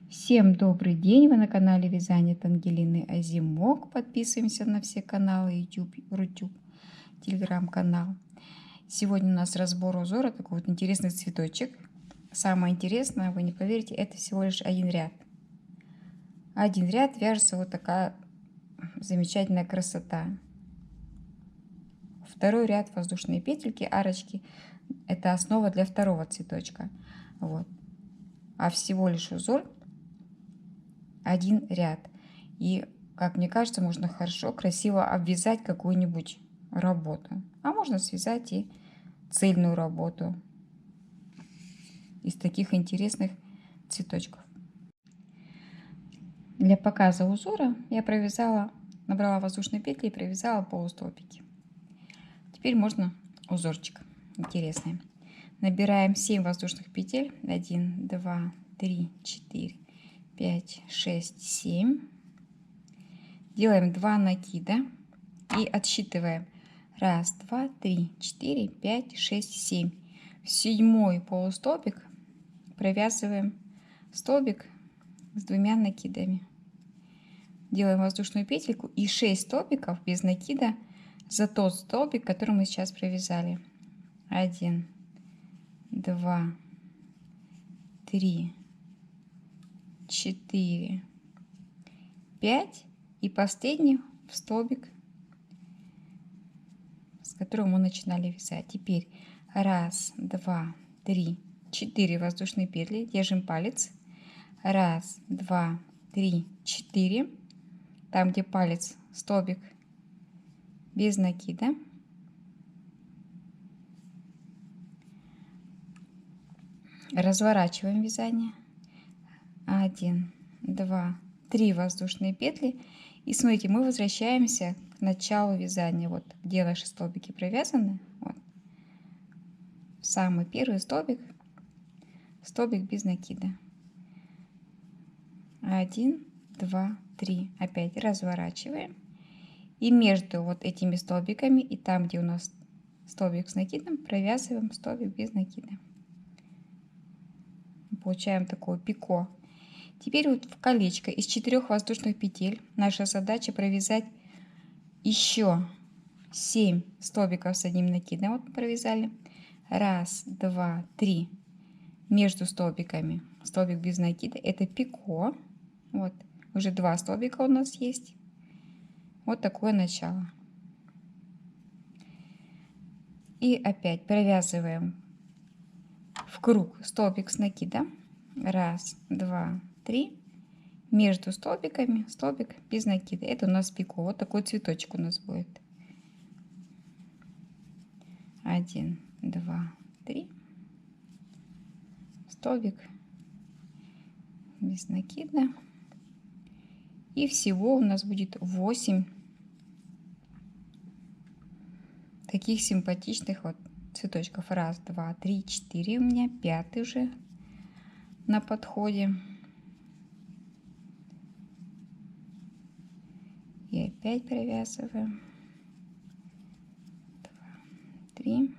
Всем добрый день! Вы на канале Вязание от Ангелины Озимок. Подписываемся на все каналы YouTube, Рутюб, Телеграм-канал. Сегодня у нас разбор узора, такой вот интересный цветочек. Самое интересное, вы не поверите, это всего лишь один ряд. Один ряд вяжется вот такая замечательная красота. Второй ряд воздушные петельки, арочки. Это основа для второго цветочка. Вот. А всего лишь узор один ряд. И, как мне кажется, можно хорошо, красиво обвязать какую-нибудь работу. А можно связать и цельную работу из таких интересных цветочков. Для показа узора я набрала воздушные петли и провязала полустолбики. Теперь можно узорчик интересный. Набираем 7 воздушных петель. 1, 2, 3, 4, 5, 6, 7. Делаем 2 накида и отсчитываем. 1, 2, 3, 4, 5, 6, 7. В 7-й полустолбик провязываем столбик с 2 накидами. Делаем воздушную петельку и 6 столбиков без накида за тот столбик, который мы сейчас провязали. 1, 2, 3, 4, 5 и последний в столбик, с которого мы начинали вязать. Теперь 1, 2, 3, 4 воздушные петли, держим палец. 1, 2, 3, 4. Там, где палец, столбик без накида. Разворачиваем вязание. 1, 2, 3 воздушные петли. И смотрите, мы возвращаемся к началу вязания. Вот где наши столбики провязаны. Вот. Самый первый столбик без накида. 1, 2, 3. Опять разворачиваем. И между вот этими столбиками и там, где у нас столбик с накидом, провязываем столбик без накида. Получаем такое пико. Теперь вот в колечко из 4 воздушных петель наша задача провязать еще 7 столбиков с одним накидом. Вот мы провязали. 1, 2, 3. Между столбиками столбик без накида. Это пико. Вот. Уже 2 столбика у нас есть. Вот такое начало. И опять провязываем в круг столбик с накидом. 1, 2, 3. Между столбиками столбик без накида. Это у нас пико. Вот такой цветочек у нас будет. 1, 2, 3. Столбик без накида. И всего у нас будет 8 таких симпатичных вот цветочков. 1, 2, 3, 4 у меня. 5 уже на подходе. И опять провязываем. 2, 3.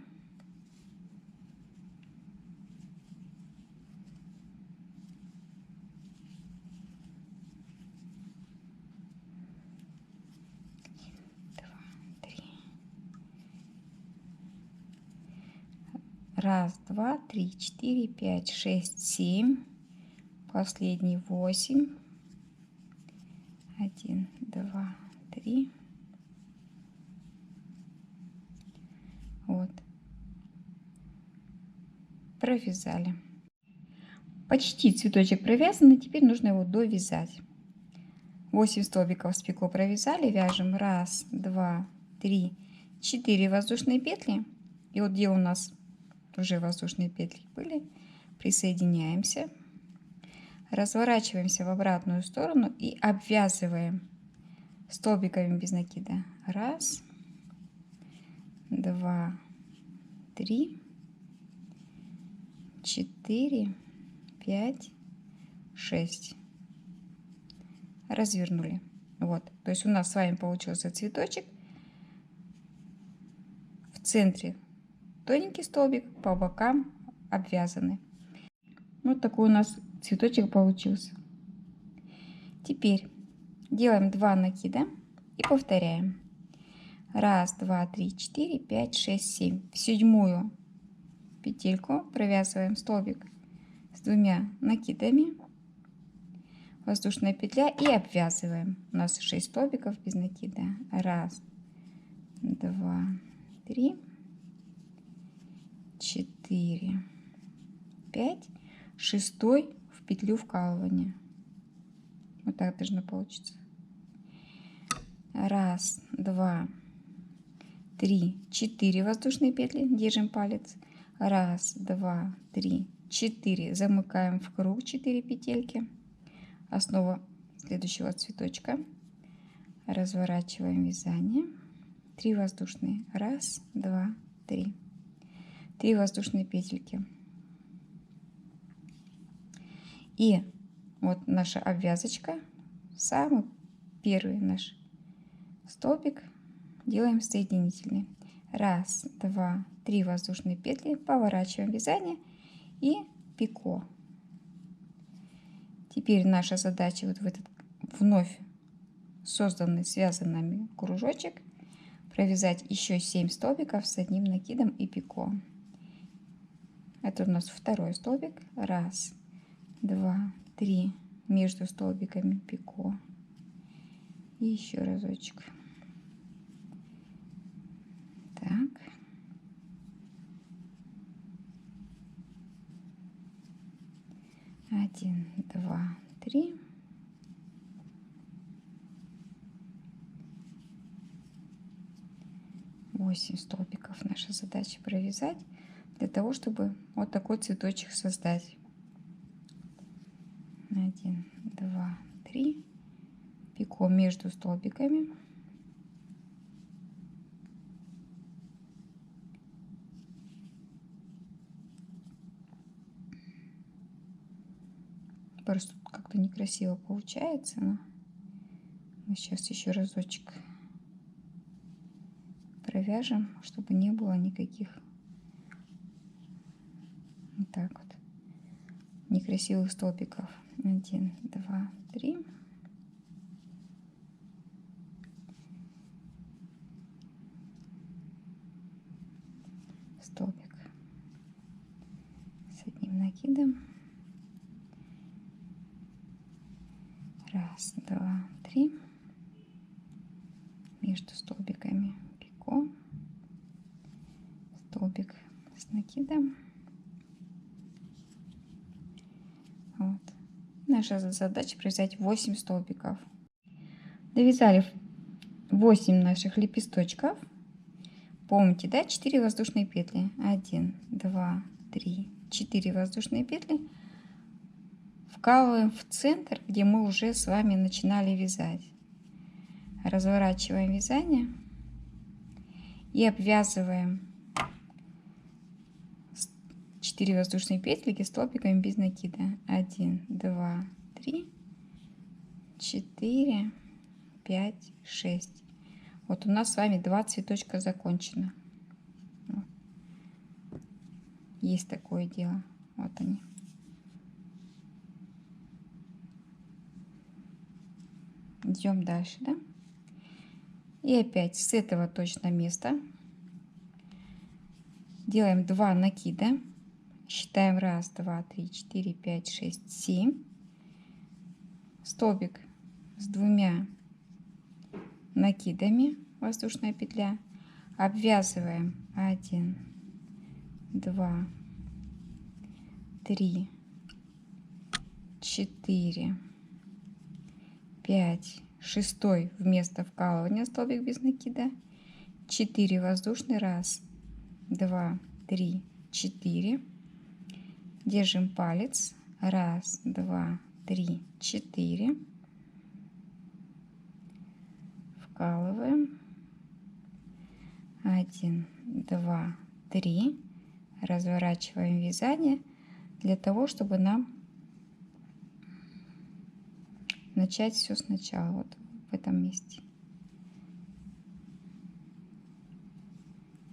Раз, два, три, 4, 5, 6, 7. Последний 8. 1, 2, 3. Вот. Провязали. Почти цветочек провязан, теперь нужно его довязать. 8 столбиков с пико провязали, вяжем 1, 2, 3, 4 воздушные петли. И вот где у нас уже воздушные петли были, присоединяемся, разворачиваемся в обратную сторону и обвязываем столбиками без накида. 1, 2, 3, 4, 5, 6. Развернули. Вот, то есть у нас с вами получился цветочек. В центре тоненький столбик, по бокам обвязаны. Вот такой у нас цветочек получился. Теперь делаем 2 накида и повторяем. 1, 2, 3, 4, 5, 6, 7. В 7-ю петельку провязываем столбик с 2 накидами, воздушная петля и обвязываем. У нас 6 столбиков без накида. 1, 2, 3, 4, 5. 6-й в петлю вкалывания. Вот так должно получиться. 1, 2, 3, 4 воздушные петли. Держим палец. 1, 2, 3, 4. Замыкаем в круг 4 петельки. Основа следующего цветочка. Разворачиваем вязание. 3 воздушные. 1, 2, 3. 3 воздушные петельки. И вот наша обвязочка. Самый первый наш столбик делаем соединительный. 1, 2, 3 воздушные петли. Поворачиваем вязание и пико. Теперь наша задача вот в этот вновь созданный связанными кружочек провязать еще 7 столбиков с одним накидом и пико. Это у нас второй столбик. 1, 2, 3 между столбиками пико. И еще разочек. Так. Один, два, три. Восемь столбиков наша задача провязать для того, чтобы вот такой цветочек создать. 1, 2, 3. Пико между столбиками. Просто как-то некрасиво получается, но мы сейчас еще разочек провяжем, чтобы не было никаких вот так вот некрасивых столбиков. 1, 2, 3. Столбик с одним накидом. 1, 2, 3. Между столбиками пико. Столбик с накидом. Вот. Наша задача провязать 8 столбиков. Довязали 8 наших лепесточков. Помните, да, 4 воздушные петли. 1, 2, 3, 4 воздушные петли. Вкалываем в центр, где мы уже с вами начинали вязать. Разворачиваем вязание и обвязываем 4 воздушные петли столбиками без накида. 1, 2, 3, 4, 5, 6. Вот у нас с вами 2 цветочка закончено. Вот. Есть такое дело. Вот они. Идем дальше, да? И опять с этого точно места делаем 2 накида. Считаем 1, 2, 3, 4, 5, 6, 7. Столбик с 2 накидами, воздушная петля. Обвязываем 1, 2, 3, 4, 5, 6 вместо вкалывания столбик без накида. 4 воздушный. 1, 2, 3, 4. Держим палец. 1, 2, 3, 4. Вкалываем. 1, 2, 3. Разворачиваем вязание для того, чтобы нам начать все сначала, вот в этом месте.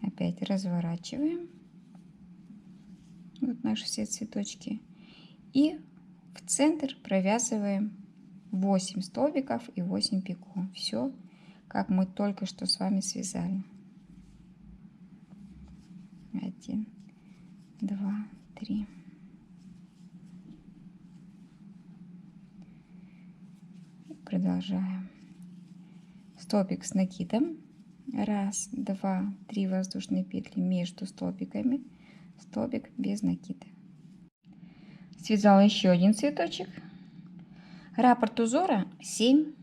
Опять разворачиваем. Вот наши все цветочки. И в центр провязываем 8 столбиков и 8 пико. Все, как мы только что с вами связали. 1, 2, 3. Продолжаем. Столбик с накидом. 1, 2, 3 воздушные петли между столбиками. Столбик без накида. Связала еще один цветочек. Раппорт узора 7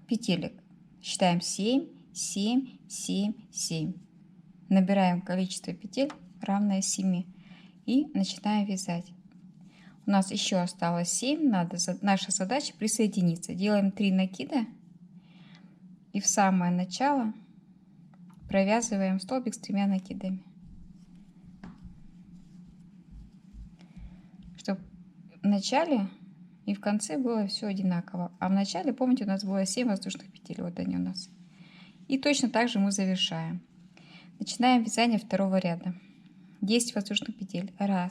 петелек. Считаем 7, 7, 7, 7. Набираем количество петель, равное 7. И начинаем вязать. У нас еще осталось 7. Наша задача присоединиться. Делаем 3 накида. И в самое начало провязываем столбик с 3 накидами. Чтобы в начале и в конце было все одинаково. А в начале, помните, у нас было 7 воздушных петель. Вот они у нас. И точно так же мы завершаем. Начинаем вязание второго ряда. 10 воздушных петель. 1,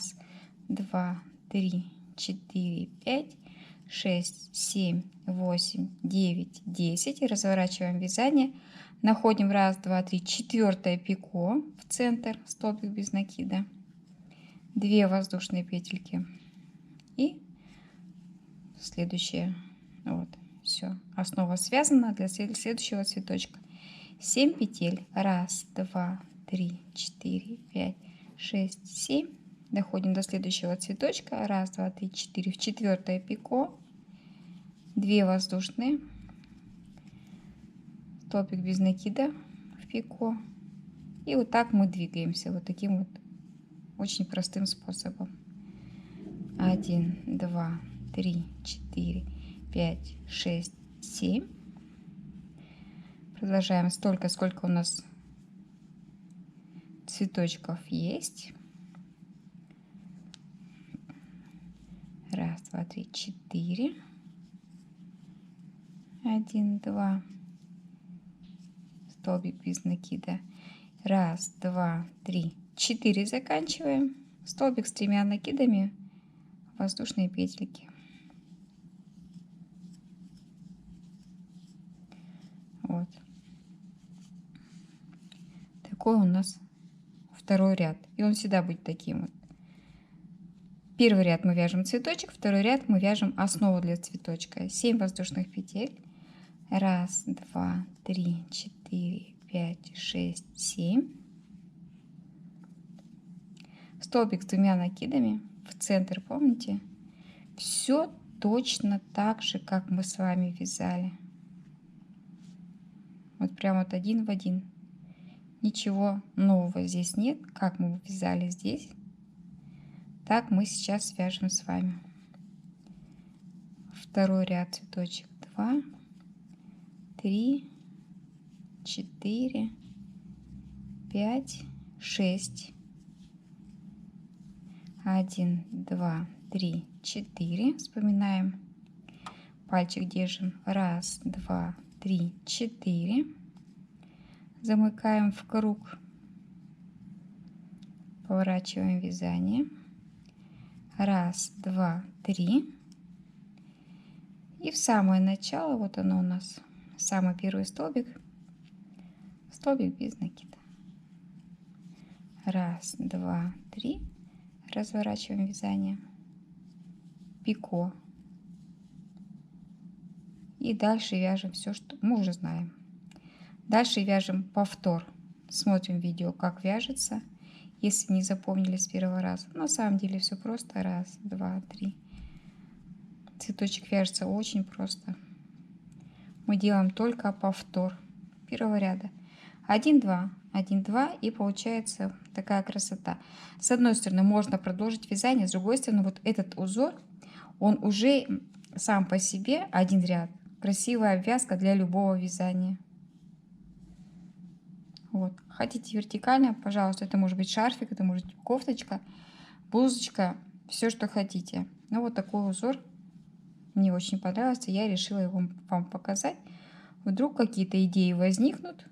2, 3, 4, 5, 6, 7, 8, 9, 10. И разворачиваем вязание. Находим 1, 2, 3, 4 пико в центр, столбик без накида. 2 воздушные петельки. И следующее. Вот, все. Основа связана для следующего цветочка. 7 петель. 1, 2, 3, 4, 5, 6, 7. Доходим до следующего цветочка. 1, 2, 3, 4. В 4 пико. 2 воздушные. Столбик без накида в пико. И вот так мы двигаемся. Вот таким вот очень простым способом. 1, 2, 3, 4, 5, 6, 7. Продолжаем столько, сколько у нас цветочков есть. 1, 2, 3, 4. 1, 2. Столбик без накида. 1, 2, 3, 4. Заканчиваем. Столбик с 3 накидами. Воздушные петельки. Вот. Такой у нас второй ряд. И он всегда будет таким вот. Первый ряд мы вяжем цветочек, второй ряд мы вяжем основу для цветочка. 7 воздушных петель. 1, 2, 3, 4, 5, 6, 7. Столбик с 2 накидами в центр, помните? Все точно так же, как мы с вами вязали. Вот прям вот один в один. Ничего нового здесь нет. Как мы вязали здесь, так мы сейчас свяжем с вами. Второй ряд цветочек. 2, 3, 4, 5, 6. 1, 2, 3, 4. Вспоминаем. Пальчик держим. 1, 2, 3, 4. Замыкаем в круг. Поворачиваем вязание. 1, 2, 3. И в самое начало, вот оно у нас, самый первый столбик. Столбик без накида. 1, 2, 3. Разворачиваем вязание. Пико. И дальше вяжем все, что мы уже знаем. Дальше вяжем повтор. Смотрим видео, как вяжется, если не запомнили с первого раза. На самом деле все просто. 1, 2, 3. Цветочек вяжется очень просто. Мы делаем только повтор первого ряда. 1, 2, 1, 2, и получается такая красота. С одной стороны можно продолжить вязание, с другой стороны вот этот узор, он уже сам по себе один ряд. Красивая обвязка для любого вязания. Вот. Хотите вертикально, пожалуйста, это может быть шарфик, это может быть кофточка, блузочка, все, что хотите. Но вот такой узор мне очень понравился, я решила его вам показать. Вдруг какие-то идеи возникнут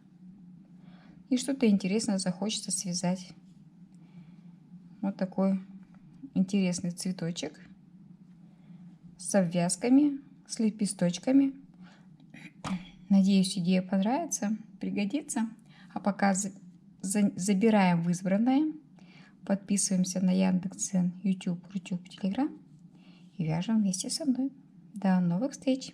и что-то интересное захочется связать. Вот такой интересный цветочек с обвязками, с лепесточками. Надеюсь, идея понравится, пригодится. А пока забираем в избранное. Подписываемся на Яндекс.Дзен, YouTube, Рутюб, Телеграм и вяжем вместе со мной. До новых встреч!